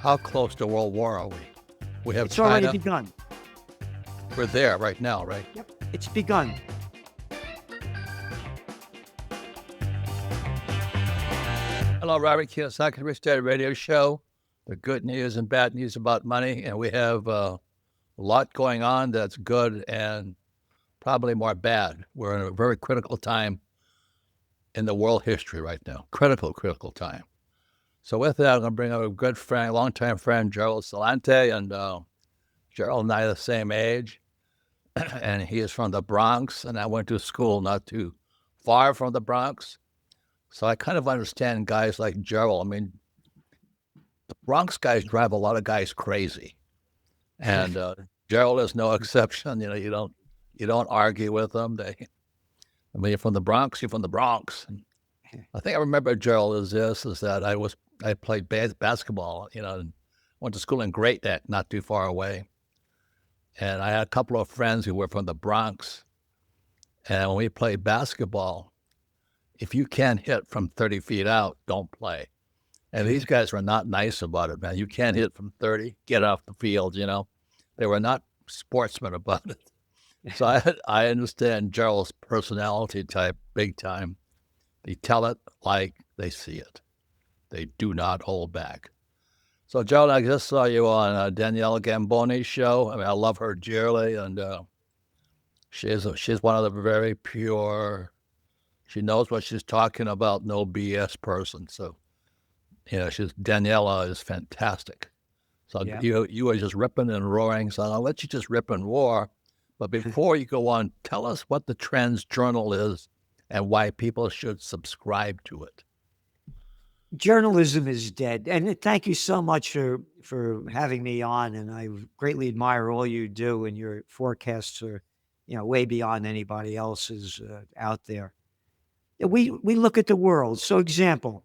How close to World War are we? We have It's already China. begun. We're there right now, right? Yep. It's begun. Hello, Robert Kiyosaki, Rich Dad Radio Show. The good news and bad news about money. And we have a lot going on that's good and probably more bad. We're in a very critical time in the world history right now. Critical time. So with that, I'm going to bring up a good friend, longtime friend, Gerald Celente. And Gerald and I are the same age. And he is from the Bronx. And I went to school not too far from the Bronx. So I kind of understand guys like Gerald. I mean, the Bronx guys drive a lot of guys crazy. And Gerald is no exception. You know, you don't argue with them. I mean, you're from the Bronx. You're from the Bronx. And I think I remember Gerald is that I played basketball. You know, and went to school in Great Neck, not too far away. And I had a couple of friends who were from the Bronx. And when we played basketball, if you can't hit from 30 feet out, don't play. And these guys were not nice about it, man. You can't hit from 30, get off the field, you know. They were not sportsmen about it. So I understand Gerald's personality type big time. They tell it like they see it. They do not hold back. So, Gerald, I just saw you on Danielle Gamboni's show. I mean, I love her dearly, and she's one of the very pure. She knows what she's talking about. No BS person. So, you know, Daniela is fantastic. So Yeah. you are just ripping and roaring. So I'll let you just rip and roar. But before you go on, tell us what the Trends Journal is and why people should subscribe to it. Journalism is dead. And thank you so much for having me on. And I greatly admire all you do, and your forecasts are, way beyond anybody else's out there. We look at the world. So example,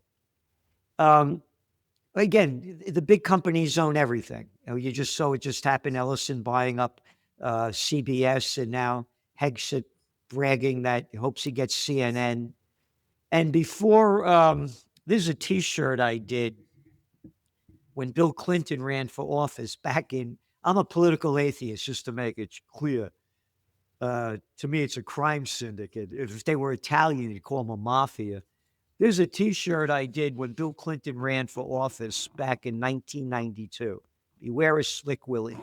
again, the big companies own everything. You just saw it just happened. Ellison buying up CBS, and now Hegseth bragging that he hopes he gets CNN. And before, this is a T-shirt I did when Bill Clinton ran for office back in. I'm a political atheist, just to make it clear. To me, it's a crime syndicate. If they were Italian, you'd call them a mafia. There's a T-shirt I did when Bill Clinton ran for office back in 1992. Beware a Slick Willie.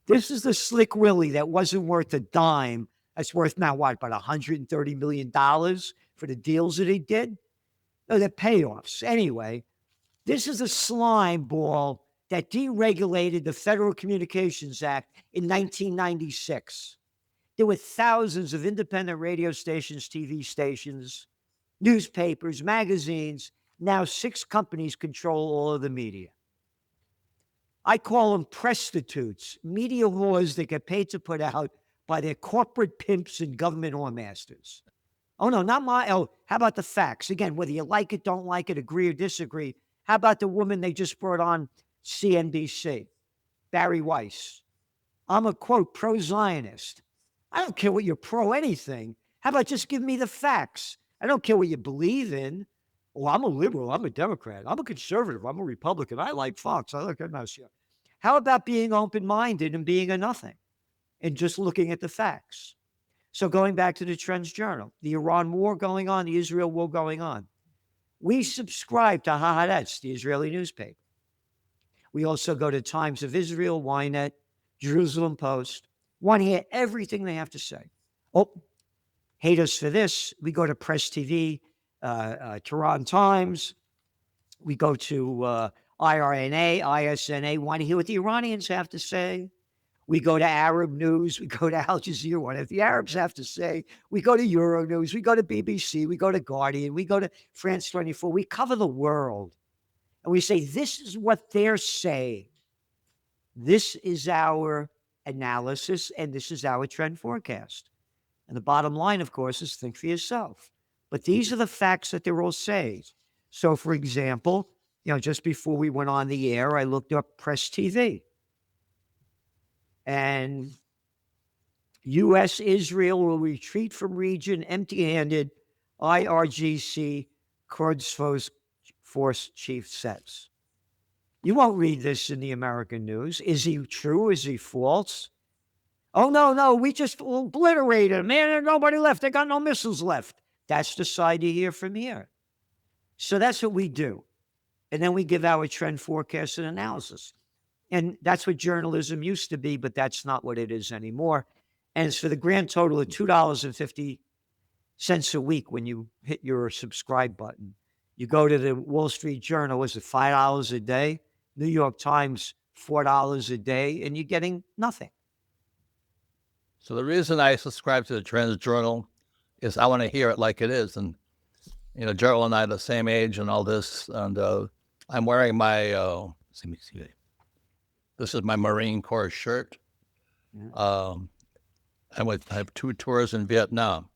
This is the Slick Willie that wasn't worth a dime. That's worth now what, about $130 million for the deals that he did? No, they're payoffs. Anyway, this is a slime ball that deregulated the Federal Communications Act in 1996. There were thousands of independent radio stations, TV stations, newspapers, magazines. Now 6 companies control all of the media. I call them prostitutes, media whores that get paid to put out by their corporate pimps and government whoremasters. Oh, no, not my. Oh, how about the facts? Again, whether you like it, don't like it, agree or disagree. How about the woman they just brought on CNBC, Barry Weiss? I'm a, quote, pro-Zionist. I don't care what you're pro anything. How about just give me the facts? I don't care what you believe in. Oh, I'm a liberal. I'm a Democrat. I'm a conservative. I'm a Republican. I like Fox. I like MSC. How about being open-minded and being a nothing and just looking at the facts? So going back to the Trends Journal, the Iran war going on, the Israel war going on. We subscribe to Haaretz, the Israeli newspaper. We also go to Times of Israel, Ynet, Jerusalem Post. Want to hear everything they have to say. Oh, hate us for this. We go to Press TV, Tehran Times. We go to IRNA, ISNA. Want to hear what the Iranians have to say. We go to Arab News. We go to Al Jazeera. What the Arabs have to say. We go to Euronews. We go to BBC. We go to Guardian. We go to France 24. We cover the world. And we say, this is what they're saying. This is our analysis, and this is our trend forecast. And the bottom line, of course, is think for yourself. But these are the facts that they're all saying. So, for example, just before we went on the air, I looked up Press TV. And U.S.-Israel will retreat from region empty-handed, IRGC Quds Force chief says. You won't read this in the American news. Is he true? Is he false? Oh, no, we just obliterated him. Man, there's nobody left. They got no missiles left. That's the side you hear from here. So that's what we do. And then we give our trend forecast and analysis. And that's what journalism used to be, but that's not what it is anymore. And it's for the grand total of $2.50 a week when you hit your subscribe button. You go to the Wall Street Journal, was it $5 a day? New York Times, $4 a day, and you're getting nothing. So the reason I subscribe to the Trends Journal is I want to hear it like it is. And, Gerald and I are the same age and all this. And I'm wearing my, let me see. This is my Marine Corps shirt. I have 2 tours in Vietnam.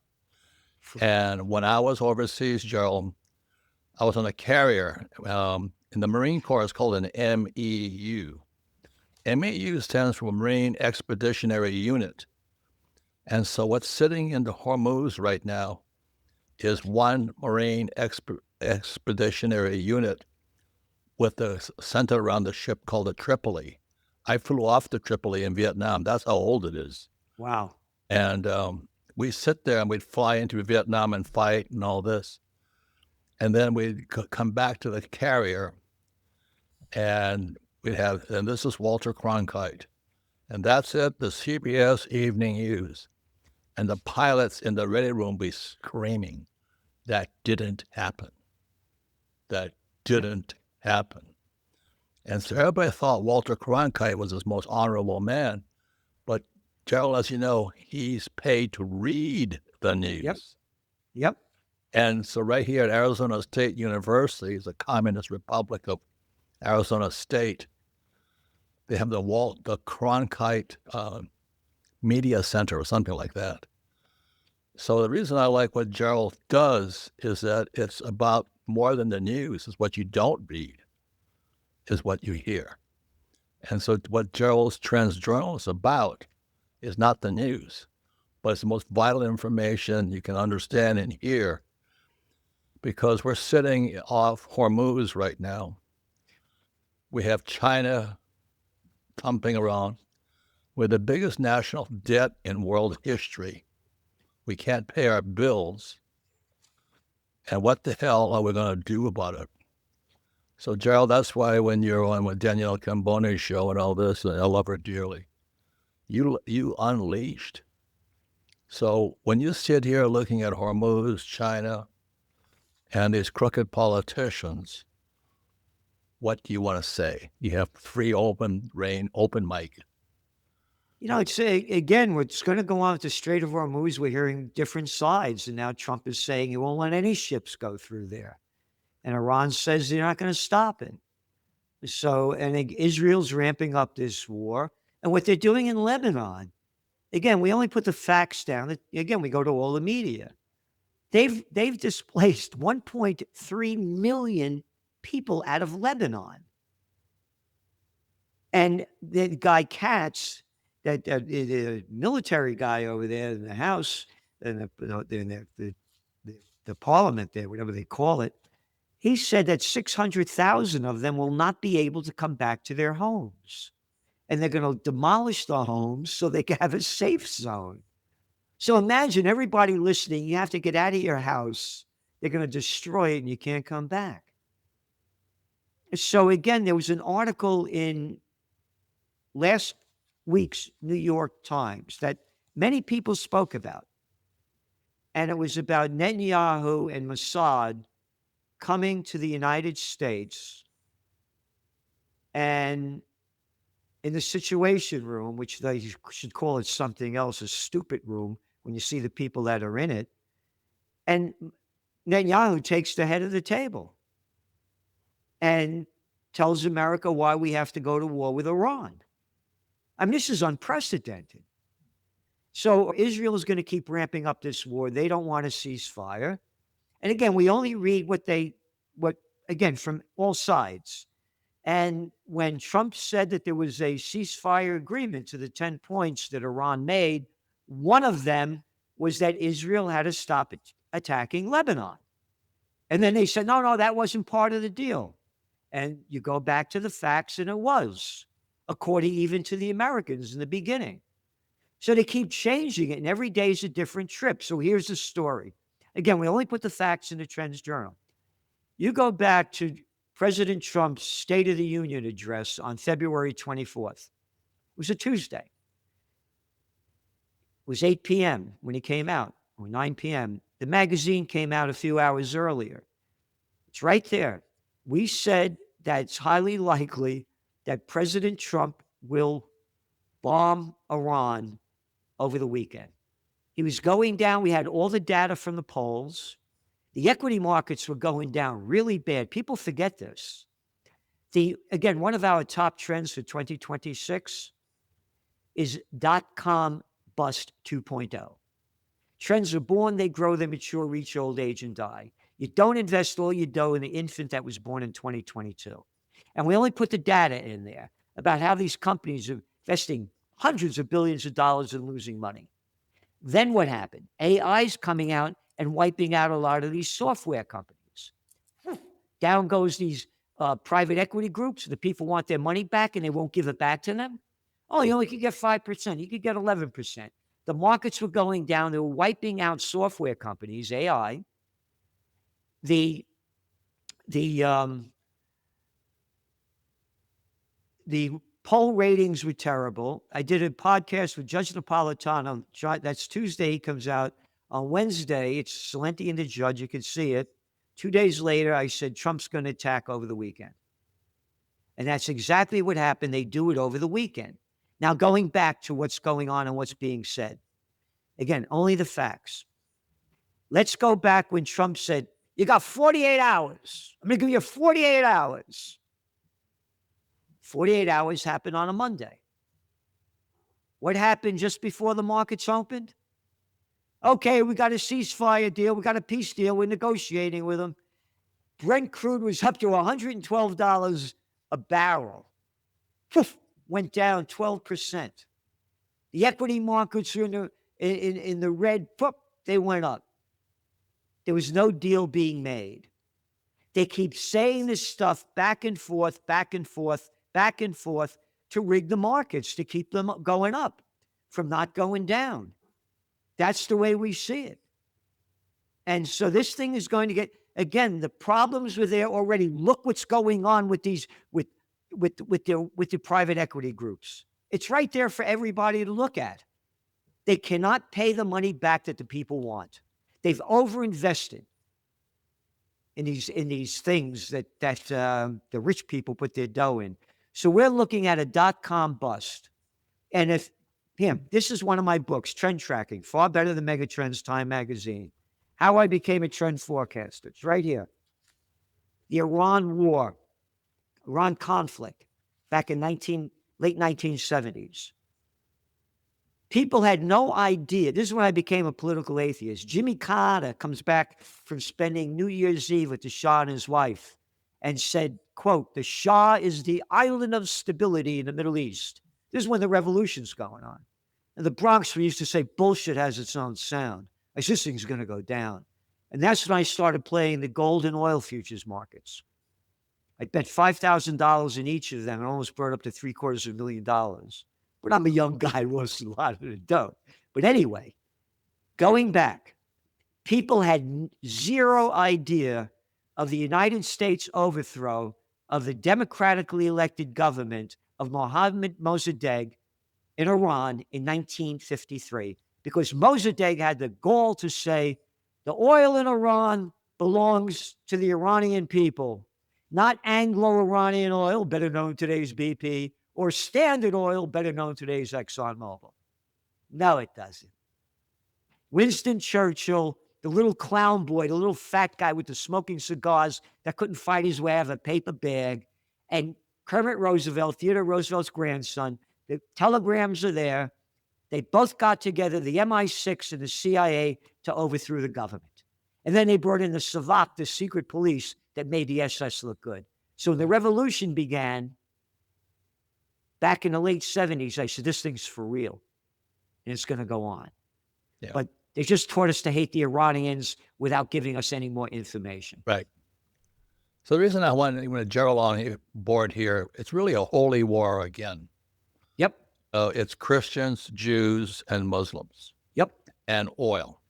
And when I was overseas, Gerald, I was on a carrier. In the Marine Corps, it's called an MEU. MEU stands for Marine Expeditionary Unit. And so what's sitting in the Hormuz right now is one Marine Expeditionary Unit with the center around the ship called the Tripoli. I flew off the Tripoli in Vietnam. That's how old it is. Wow. And we sit there and we'd fly into Vietnam and fight and all this. And then we'd come back to the carrier and and this is Walter Cronkite. And that's it, the CBS Evening News. And the pilots in the ready room be screaming, that didn't happen. That didn't happen. And so everybody thought Walter Cronkite was this most honorable man. But Gerald, as you know, he's paid to read the news. Yep. And so right here at Arizona State University, the Communist Republic of Arizona State, they have the Cronkite Media Center or something like that. So the reason I like what Gerald does is that it's about more than the news. It's what you don't read is what you hear. And so what Gerald's Trends Journal is about is not the news, but it's the most vital information you can understand and hear, because we're sitting off Hormuz right now. We have China thumping around. We're the biggest national debt in world history. We can't pay our bills. And what the hell are we going to do about it? So, Gerald, that's why when you're on with Danielle Cambone's show and all this, and I love her dearly, you unleashed. So when you sit here looking at Hormuz, China, and these crooked politicians, what do you want to say? You have free, open mic. It's again, what's going to go on with the Strait of Hormuz, we're hearing different sides. And now Trump is saying he won't let any ships go through there. And Iran says they're not going to stop it. So, and Israel's ramping up this war. And what they're doing in Lebanon, again, we only put the facts down. Again, we go to all the media. They've displaced 1.3 million people out of Lebanon. And the guy Katz, the military guy over there in the House, and the parliament there, whatever they call it, he said that 600,000 of them will not be able to come back to their homes. And they're going to demolish the homes so they can have a safe zone. So imagine everybody listening, you have to get out of your house. They're going to destroy it and you can't come back. So again, there was an article in last week's New York Times that many people spoke about. And it was about Netanyahu and Mossad coming to the United States and in the Situation Room, which they should call it something else, a stupid room, when you see the people that are in it. And Netanyahu takes the head of the table and tells America why we have to go to war with Iran. I mean, this is unprecedented. So Israel is going to keep ramping up this war. They don't want a ceasefire. And again, we only read what again, from all sides. And when Trump said that there was a ceasefire agreement to the 10 points that Iran made, one of them was that Israel had to stop attacking Lebanon. And then they said, no, that wasn't part of the deal. And you go back to the facts, and it was, according even to the Americans in the beginning. So they keep changing it, and every day is a different trip. So here's the story. Again, we only put the facts in the Trends Journal. You go back to President Trump's State of the Union address on February 24th. It was a Tuesday. It was 8 p.m. when he came out, or 9 p.m. The magazine came out a few hours earlier. It's right there. We said that it's highly likely that President Trump will bomb Iran over the weekend. He was going down. We had all the data from the polls. The equity markets were going down really bad. People forget this. Again, one of our top trends for 2026 is dot-com bust 2.0. Trends are born, they grow, they mature, reach old age, and die. You don't invest all your dough in the infant that was born in 2022. And we only put the data in there about how these companies are investing hundreds of billions of dollars and losing money. Then what happened? AI's coming out and wiping out a lot of these software companies. Down goes these private equity groups. The people want their money back and they won't give it back to them. Oh, you only could get 5%. You could get 11%. The markets were going down. They were wiping out software companies, AI. The poll ratings were terrible. I did a podcast with Judge Napolitano. That's Tuesday. He comes out. On Wednesday, it's Celente and the judge. You can see it. 2 days later, I said Trump's going to attack over the weekend. And that's exactly what happened. They do it over the weekend. Now, going back to what's going on and what's being said. Again, only the facts. Let's go back when Trump said, you got 48 hours. I'm going to give you 48 hours. 48 hours happened on a Monday. What happened just before the markets opened? Okay, we got a ceasefire deal. We got a peace deal. We're negotiating with them. Brent crude was up to $112 a barrel. Poof, went down 12%. The equity markets were in the red. Poof, they went up. There was no deal being made. They keep saying this stuff back and forth, back and forth, back and forth to rig the markets, to keep them going up from not going down. That's the way we see it. And so this thing is going to get, again, the problems were there already. Look what's going on with these, with the private equity groups. It's right there for everybody to look at. They cannot pay the money back that the people want. They've overinvested in these things that the rich people put their dough in. So we're looking at a dot-com bust. And this is one of my books, Trend Tracking, far better than Megatrends, Time Magazine. How I Became a Trend Forecaster. It's right here. The Iran War, Iran conflict, back in late 1970s. People had no idea. This is when I became a political atheist. Jimmy Carter comes back from spending New Year's Eve with the Shah and his wife and said, quote, the Shah is the island of stability in the Middle East. This is when the revolution's going on. In the Bronx, we used to say bullshit has its own sound. I said, this thing's going to go down. And that's when I started playing the gold and oil futures markets. I bet $5,000 in each of them and almost brought up to $750,000. But I'm a young guy, lost a lot of the dough. But anyway, going back, people had zero idea of the United States overthrow of the democratically elected government of Mohammad Mossadegh in Iran in 1953, because Mossadegh had the gall to say, the oil in Iran belongs to the Iranian people, not Anglo-Iranian oil, better known today as BP, or Standard Oil, better known today as ExxonMobil. No, it doesn't. Winston Churchill, the little clown boy, the little fat guy with the smoking cigars that couldn't fight his way out of a paper bag, and Kermit Roosevelt, Theodore Roosevelt's grandson, the telegrams are there. They both got together, the MI6 and the CIA, to overthrow the government. And then they brought in the Savak, the secret police, that made the SS look good. So when the revolution began, back in the late 70s, I said, this thing's for real. And it's going to go on. Yeah. But they just taught us to hate the Iranians without giving us any more information. Right. So the reason I wanted Gerald on board here, it's really a holy war again. Yep. It's Christians, Jews, and Muslims, Yep. and oil.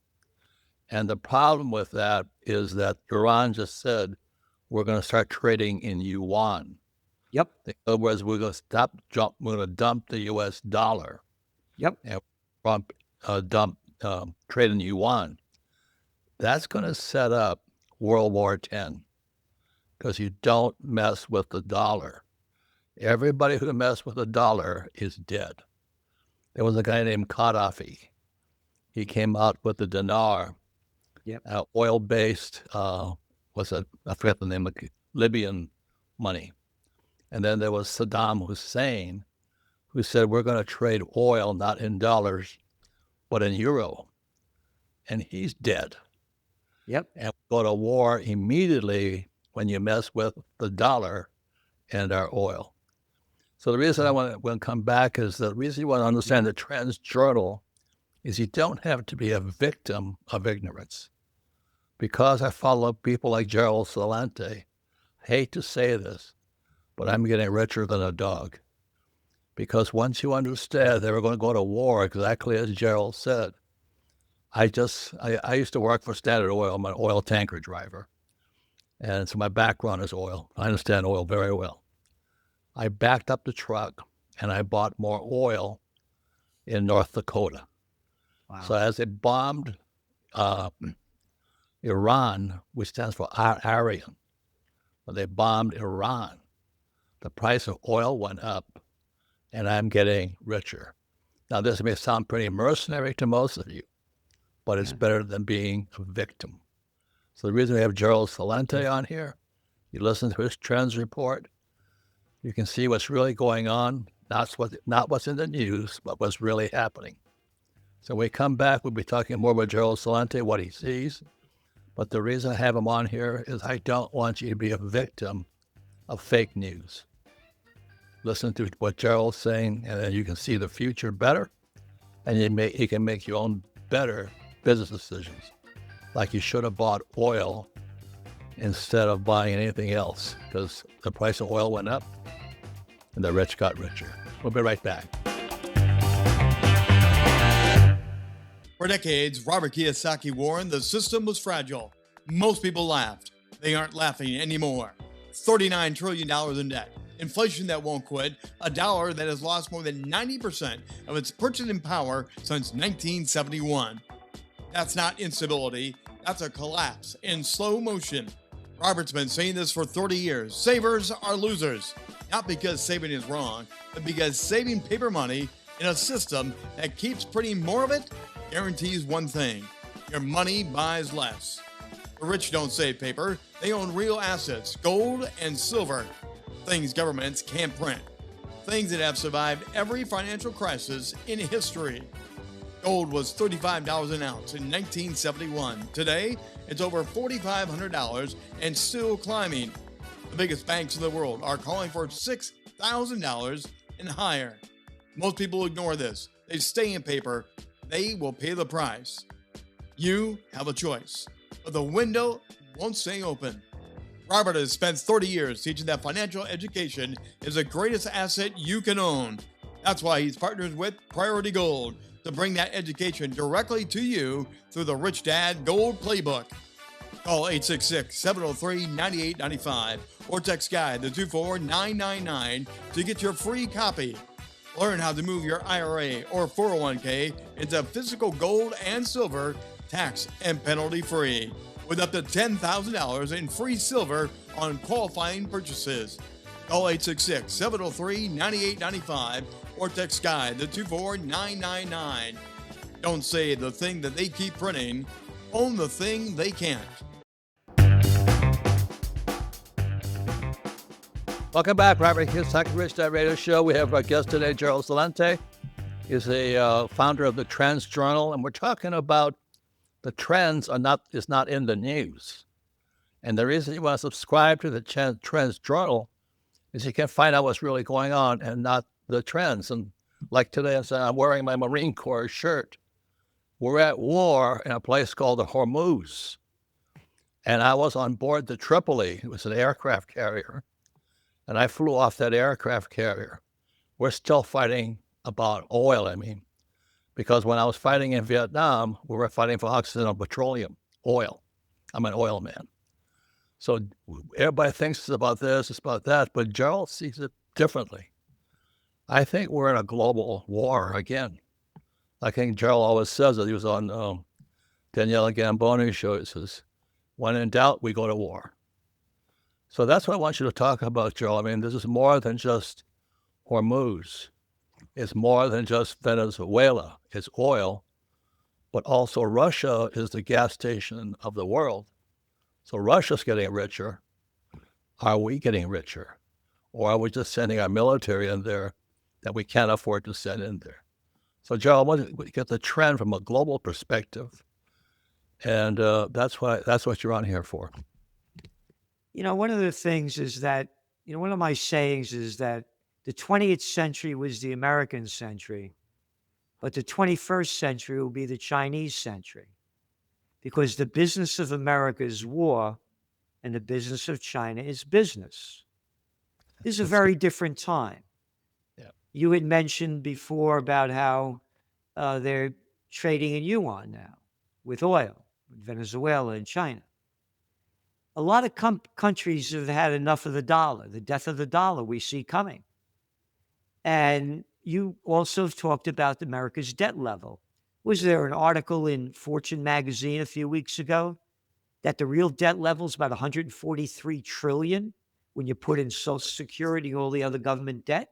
And the problem with that is that Iran just said, we're going to start trading in yuan. Yep. In other words, we're going to we're going to dump the U.S. dollar. Yep. And trade in yuan. That's going to set up World War X because you don't mess with the dollar. Everybody who messed with the dollar is dead. There was a guy named Gaddafi. He came out with the dinar, Yep. oil-based, I forget the name of it, Libyan money. And then there was Saddam Hussein, who said, we're going to trade oil not in dollars, but in euro. And he's dead. Yep. And we go to war immediately when you mess with the dollar and our oil. So the reason I want to come back is the reason you want to understand the trends journal is you don't have to be a victim of ignorance. Because I follow people like Gerald Celente, I hate to say this, but I'm getting richer than a dog. Because once you understand they were going to go to war, exactly as Gerald said, I used to work for Standard Oil. I'm an oil tanker driver. And so my background is oil. I understand oil very well. I backed up the truck and I bought more oil in North Dakota. Wow. So as it bombed Iran, which stands for Aryan, when they bombed Iran, the price of oil went up and I'm getting richer. Now, this may sound pretty mercenary to most of you, but it's better than being a victim. So the reason we have Gerald Celente on here, you listen to his trends report, you can see what's really going on, not what's in the news, but what's really happening. So when we come back, we'll be talking more about Gerald Celente, what he sees. But the reason I have him on here is I don't want you to be a victim of fake news. Listen to what Gerald's saying, and then you can see the future better, and you can make your own better business decisions. Like you should have bought oil instead of buying anything else because the price of oil went up and the rich got richer. We'll be right back. For decades, Robert Kiyosaki warned the system was fragile. Most people laughed. They aren't laughing anymore. $39 trillion in debt. Inflation that won't quit. A dollar that has lost more than 90% of its purchasing power since 1971. That's not instability. That's a collapse in slow motion. Robert's been saying this for 30 years. Savers are losers. Not because saving is wrong, but because saving paper money in a system that keeps printing more of it guarantees one thing: your money buys less. The rich don't save paper. They own real assets, gold and silver. Things governments can't print. Things that have survived every financial crisis in history. Gold was $35 an ounce in 1971. Today, it's over $4,500 and still climbing. The biggest banks in the world are calling for $6,000 and higher. Most people ignore this. They stay in paper. They will pay the price. You have a choice, but the window won't stay open. Robert has spent 30 years teaching that financial education is the greatest asset you can own. That's why he's partnered with Priority Gold to bring that education directly to you through the Rich Dad Gold Playbook. Call 866-703-9895 or text GUIDE to 24999 to get your free copy. Learn how to move your IRA or 401k into physical gold and silver, tax and penalty free, with up to $10,000 in free silver on qualifying purchases. Call 866-703-9895 or text GUIDE to 24999. Don't say the thing that they keep printing. Own the thing they can't. Welcome back, Robert Kiyosaki, Rich Dad Radio Show. We have our guest today, Gerald Celente. He's a founder of the Trends Journal, and we're talking about the trends is not in the news. And the reason you want to subscribe to the Trends Journal is you can find out what's really going on and not the trends. And like today, I'm wearing my Marine Corps shirt. We're at war in a place called the Hormuz. And I was on board the Tripoli. It was an aircraft carrier. And I flew off that aircraft carrier. We're still fighting about oil, because when I was fighting in Vietnam, we were fighting for Occidental Petroleum, oil. I'm an oil man. So everybody thinks it's about this, it's about that, but Gerald sees it differently. I think we're in a global war again. I think Gerald always says it. He was on Daniela Gamboni's show. It says, when in doubt, we go to war. So that's what I want you to talk about, Gerald. This is more than just Hormuz. It's more than just Venezuela. It's oil, but also Russia is the gas station of the world. So Russia's getting richer. Are we getting richer? Or are we just sending our military in there that we can't afford to send in there? So, Gerald, I want to get the trend from a global perspective. And that's what you're on here for. One of the things is that, one of my sayings is that the 20th century was the American century, but the 21st century will be the Chinese century, because the business of America is war and the business of China is business. This is a very different time. Yeah. You had mentioned before about how they're trading in yuan now with oil, with Venezuela and China. A lot of countries have had enough of the dollar, the death of the dollar we see coming. And you also have talked about America's debt level. Was there an article in Fortune magazine a few weeks ago that the real debt level is about 143 trillion when you put in Social Security and all the other government debt?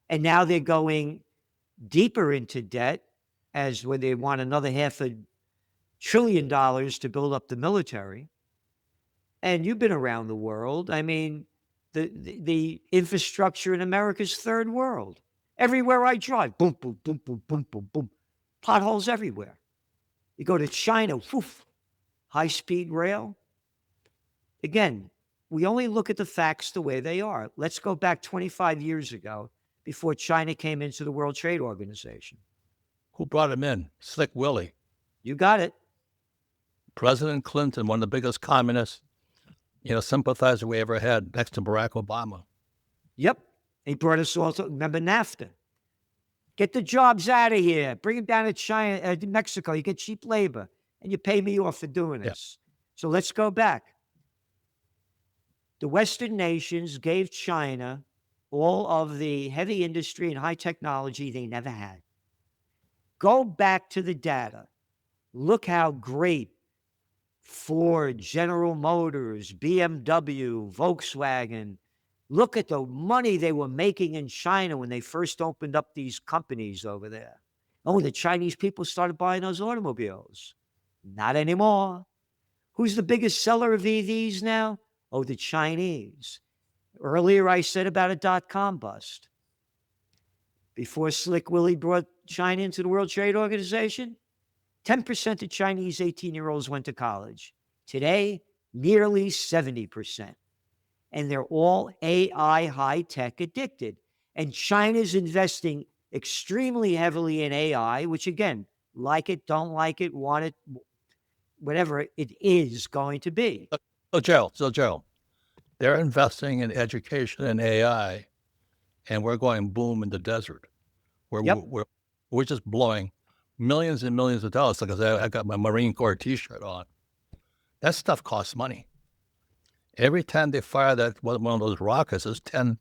And now they're going deeper into debt as when they want another $500 billion to build up the military. And you've been around the world. The infrastructure in America's third world. Everywhere I drive, boom, boom, boom, boom, boom, boom, boom. Potholes everywhere. You go to China, woof, high-speed rail. Again, we only look at the facts the way they are. Let's go back 25 years ago, before China came into the World Trade Organization. Who brought him in? Slick Willie. You got it. President Clinton, one of the biggest communist, sympathizer we ever had, next to Barack Obama. Yep. He brought us also, remember NAFTA? Get the jobs out of here. Bring them down to China, Mexico. You get cheap labor, and you pay me off for doing this. Yeah. So let's go back. The Western nations gave China all of the heavy industry and high technology they never had. Go back to the data. Look how great Ford, General Motors, BMW, Volkswagen. Look at the money they were making in China when they first opened up these companies over there. Oh, the Chinese people started buying those automobiles. Not anymore. Who's the biggest seller of EVs now? Oh, the Chinese. Earlier, I said about a dot-com bust. Before Slick Willie brought China into the World Trade Organization, 10% of Chinese 18-year-olds went to college. Today, nearly 70%. And they're all AI high-tech addicted. And China's investing extremely heavily in AI, which again, like it, don't like it, want it, whatever it is going to be. So Gerald, they're investing in education and AI, and we're going boom in the desert. We're just blowing millions and millions of dollars. Like I said, I got my Marine Corps T-shirt on. That stuff costs money. Every time they fire that one of those rockets, there's 10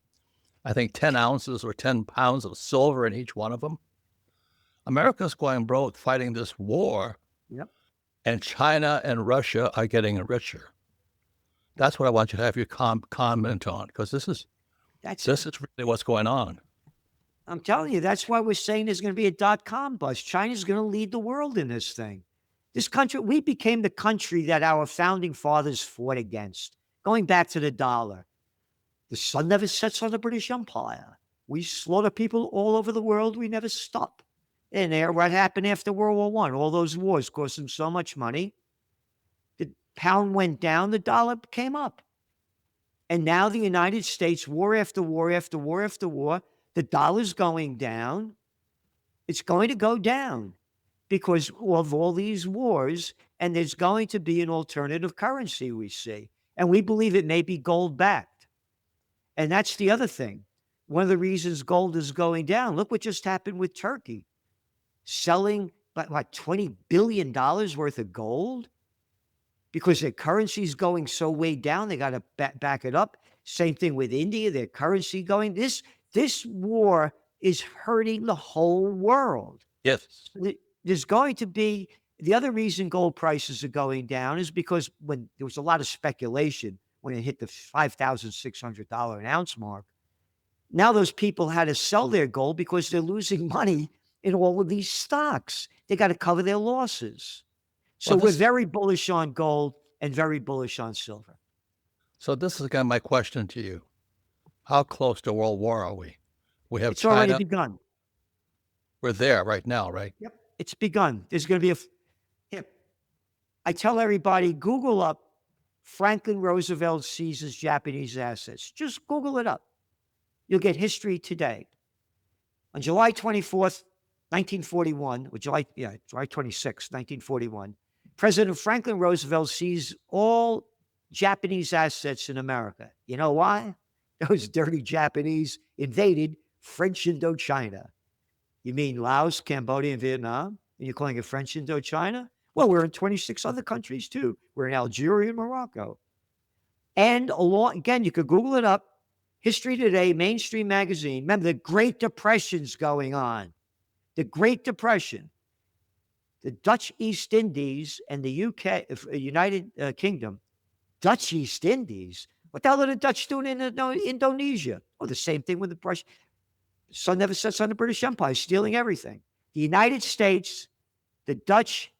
ounces or 10 pounds of silver in each one of them. America's going broke fighting this war, and China and Russia are getting richer. That's what I want you to have your comment on, because this is really what's going on. I'm telling you, that's why we're saying there's going to be a dot-com bust. China's going to lead the world in this thing. This country, we became the country that our founding fathers fought against, going back to the dollar. The sun never sets on the British Empire. We slaughter people all over the world. We never stop. And what happened after World War I? All those wars cost them so much money. The pound went down, the dollar came up. And now the United States, war after war after war after war, the dollar's going down. It's going to go down because of all these wars and there's going to be an alternative currency, we see. And we believe it may be gold backed. And that's the other thing. One of the reasons gold is going down, look what just happened with Turkey, selling like $20 billion worth of gold because their currency is going so way down. They got to back it up. Same thing with India, their currency going. This war is hurting the whole world. Yes. There's going to be, the other reason gold prices are going down is because when there was a lot of speculation when it hit the $5,600 an ounce mark, now those people had to sell their gold because they're losing money in all of these stocks. They got to cover their losses. So we're very bullish on gold and very bullish on silver. So this is again my question to you. How close to world war are we? We have It's China. already begun. We're there right now, right? Yep. It's begun. There's going to be I tell everybody, Google up Franklin Roosevelt seizes Japanese assets. Just Google it up. You'll get history today. On July 24th, 1941, or July 26th, 1941, President Franklin Roosevelt seized all Japanese assets in America. You know why? Those dirty Japanese invaded French Indochina. You mean Laos, Cambodia, and Vietnam? And you're calling it French Indochina? Well, we're in 26 other countries too. We're in Algeria and Morocco. And again, you could Google it up. History Today, mainstream magazine. Remember, the Great Depression's going on. The Great Depression. The Dutch East Indies and the UK, United Kingdom, Dutch East Indies. What the hell are the Dutch doing in Indonesia? Oh, the same thing with the British. Sun never sets on the British Empire, stealing everything. The United States, the Dutch,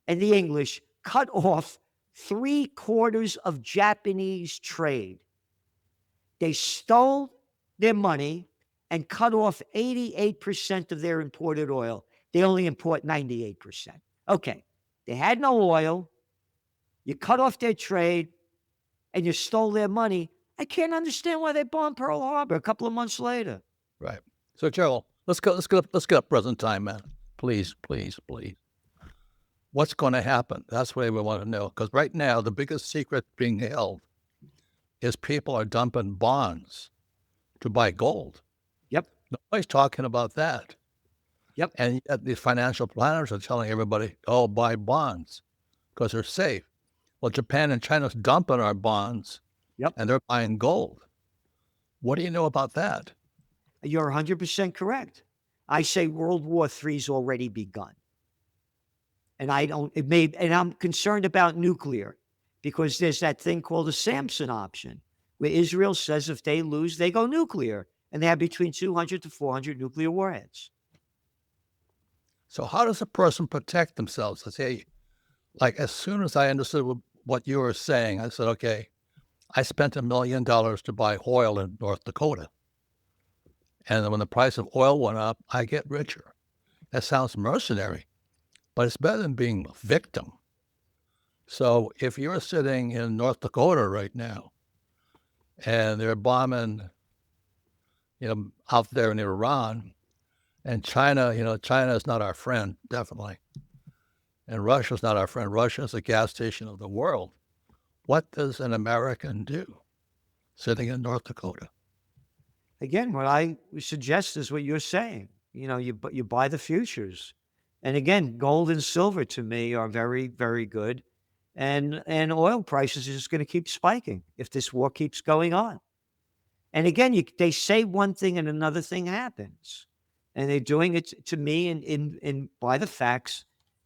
and the English cut off 3/4 of Japanese trade. They stole their money and cut off 88% of their imported oil. They only import 98%. Okay, they had no oil. You cut off their trade and you stole their money. I can't understand why they bombed Pearl Harbor a couple of months later. Right. So, Gerald, let's get up present time, man. Please, please, please. What's going to happen? That's what we want to know. Because right now, the biggest secret being held is people are dumping bonds to buy gold. Yep. Nobody's talking about that. Yep. And yet these financial planners are telling everybody, oh, buy bonds because they're safe. Well, Japan and China's dumping our bonds. Yep. And they're buying gold. What do you know about that? You're 100% correct. I say World War III's already begun. And I'm concerned about nuclear because there's that thing called the Samson option, where Israel says if they lose, they go nuclear. And they have between 200 to 400 nuclear warheads. So how does a person protect themselves? I say, like, as soon as I understood what you were saying, I said, okay, I spent $1 million to buy oil in North Dakota. And when the price of oil went up, I get richer. That sounds mercenary, but it's better than being a victim. So if you're sitting in North Dakota right now and they're bombing, out there in Iran, and China, China is not our friend, definitely. And Russia's not our friend. Russia is the gas station of the world. What does an American do sitting in North Dakota? Again, what I suggest is what you're saying. You buy the futures. And again, gold and silver to me are very, very good. And oil prices are just going to keep spiking if this war keeps going on. And again, they say one thing and another thing happens. And they're doing it to me in by the facts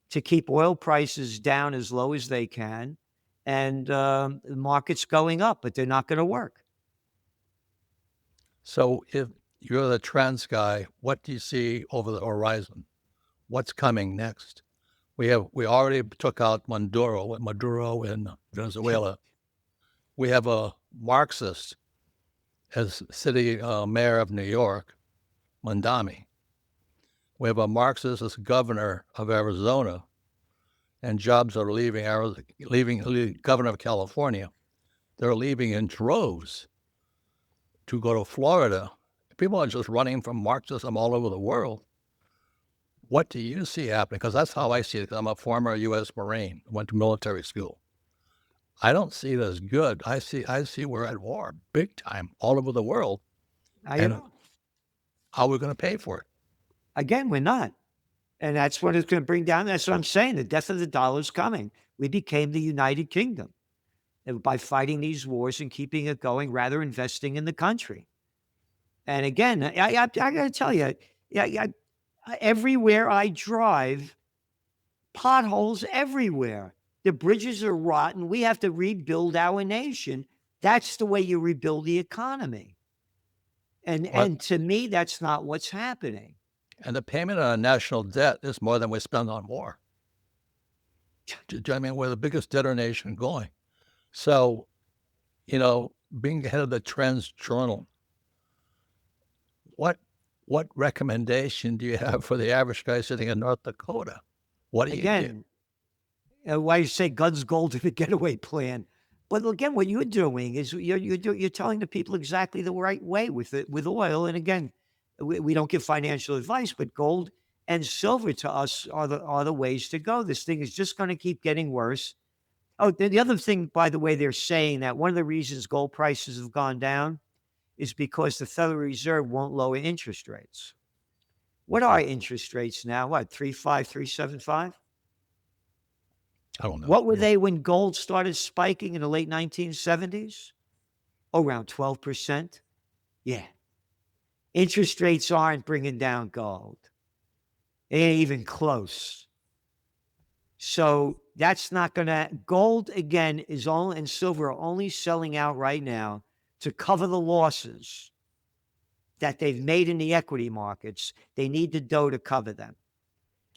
to keep oil prices down as low as they can. And the market's going up, but they're not going to work. So if you're the trends guy, what do you see over the horizon? What's coming next? We already took out Maduro in Venezuela. We have a Marxist as city mayor of New York, Mondami. We have a Marxist as governor of Arizona, and jobs are leaving governor of California. They're leaving in droves to go to Florida. People are just running from Marxism all over the world. What do you see happening? Because that's how I see it. I'm a former U.S. Marine, went to military school. I don't see it as good. I see we're at war big time all over the world. I And know. how are we going to pay for it? Again, we're not. And that's what it's going to bring down. That's what I'm saying. The death of the dollar is coming. We became the United Kingdom by fighting these wars and keeping it going, rather investing in the country. And again, I got to tell you, everywhere I drive, potholes everywhere. The bridges are rotten. We have to rebuild our nation. That's the way you rebuild the economy. And to me, that's not what's happening. And the payment on national debt is more than we spend on war. I mean, we're the biggest debtor nation going. So, being head of the Trends Journal, what recommendation do you have for the average guy sitting in North Dakota? What do you do? Again, why you say guns, gold, and a getaway plan. But again, what you're doing is you're telling the people exactly the right way with oil. And again, we don't give financial advice, but gold and silver to us are the ways to go. This thing is just going to keep getting worse. Oh, the other thing, by the way, they're saying that one of the reasons gold prices have gone down is because the Federal Reserve won't lower interest rates. What are interest rates now? What, 3.5, 3.75? I don't know. What were they when gold started spiking in the late 1970s? Oh, around 12%. Yeah. Interest rates aren't bringing down gold. They ain't even close. So that's not going to, gold again is only, and silver are only selling out right now to cover the losses that they've made in the equity markets. They need the dough to cover them.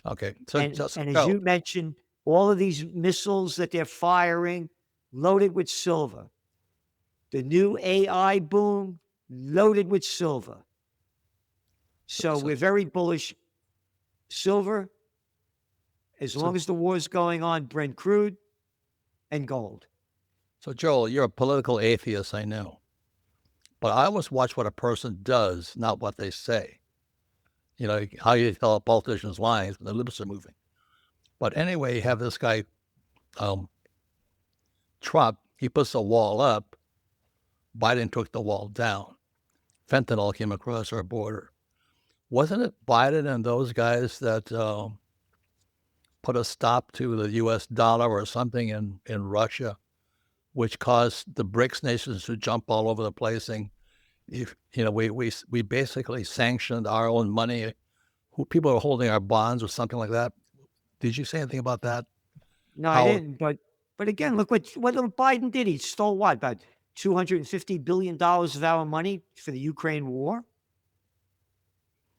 Okay. So And just as you mentioned, all of these missiles that they're firing, loaded with silver. The new AI boom, loaded with silver. So we're very bullish. Silver, as long as the war is going on, Brent crude and gold. So Joel, you're a political atheist, I know. But I always watch what a person does, not what they say. How you tell a politician's lying when the lips are moving. But anyway, you have this guy, Trump, he puts a wall up. Biden took the wall down. Fentanyl came across our border. Wasn't it Biden and those guys that put a stop to the U.S. dollar or something in Russia, which caused the BRICS nations to jump all over the place? And we basically sanctioned our own money. People are holding our bonds or something like that. Did you say anything about that? No, I didn't. But again, look what Biden did. He stole what, about $250 billion of our money for the Ukraine war?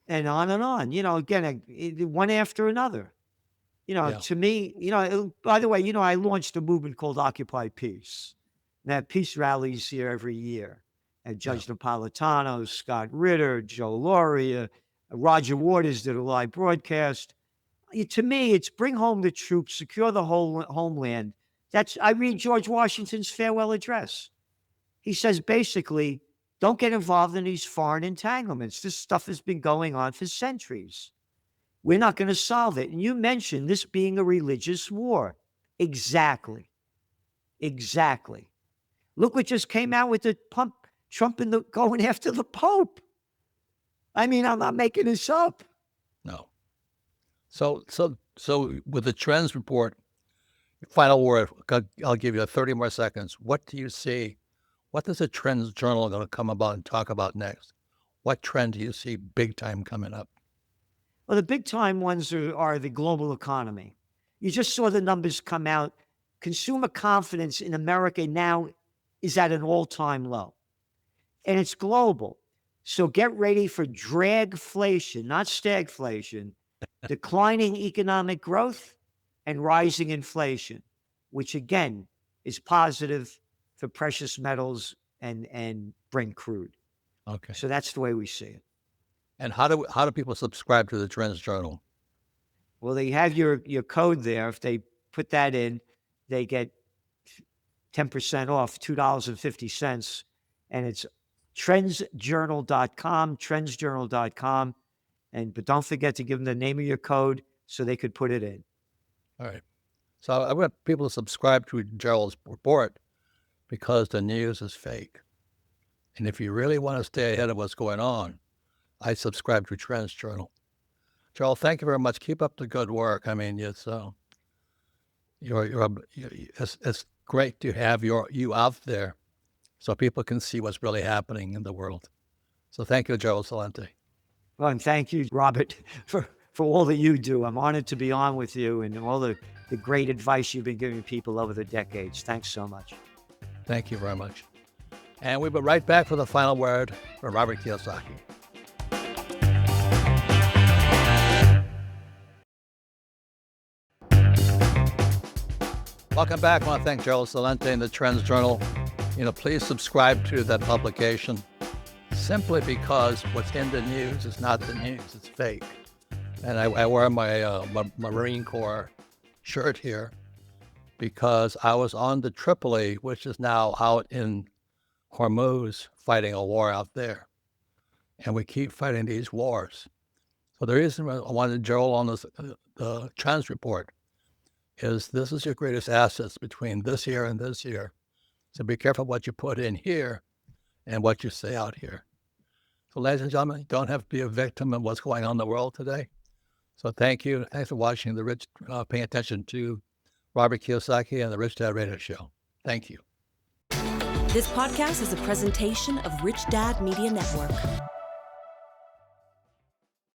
And on and on. Again, one after another. To me, by the way, I launched a movement called Occupy Peace. And that peace rallies here every year. And Judge Napolitano, Scott Ritter, Joe Lauria, Roger Waters did a live broadcast. To me, it's bring home the troops, secure the whole homeland. I read George Washington's farewell address. He says basically, don't get involved in these foreign entanglements. This stuff has been going on for centuries. We're not going to solve it. And you mentioned this being a religious war. Exactly. Look what just came out with the Trump going after the Pope. I mean, I'm not making this up. No. So with the Trends report, final word, I'll give you 30 more seconds. What do you see? What is the Trends Journal going to come about and talk about next? What trend do you see big time coming up? Well, the big time ones are the global economy. You just saw the numbers come out. Consumer confidence in America now is at an all-time low. And it's global. So get ready for dragflation, not stagflation, declining economic growth and rising inflation, which again is positive for precious metals and Brent crude. Okay. So that's the way we see it. And how do people subscribe to the Trends Journal? Well, they have your code there. If they put that in, they get 10% off, $2.50. And it's trendsjournal.com, trendsjournal.com. But don't forget to give them the name of your code so they could put it in. All right. So I want people to subscribe to Gerald's report because the news is fake. And if you really want to stay ahead of what's going on, I subscribe to Trends Journal. Gerald, thank you very much. Keep up the good work. I mean, it's it's great to have you out there so people can see what's really happening in the world. So thank you, Gerald Celente. Well, and thank you, Robert, for all that you do. I'm honored to be on with you and all the great advice you've been giving people over the decades. Thanks so much. Thank you very much. And we'll be right back for the final word from Robert Kiyosaki. Welcome back. I want to thank Gerald Celente and the Trends Journal. Please subscribe to that publication simply because what's in the news is not the news. It's fake. And I wear my Marine Corps shirt here because I was on the Tripoli, which is now out in Hormuz, fighting a war out there. And we keep fighting these wars. So the reason I wanted Gerald on the Trends report is this is your greatest assets between this year and this year. So be careful what you put in here and what you say out here. So ladies and gentlemen, you don't have to be a victim of what's going on in the world today. So thank you. Thanks for watching paying attention to Robert Kiyosaki and the Rich Dad Radio Show. Thank you. This podcast is a presentation of Rich Dad Media Network.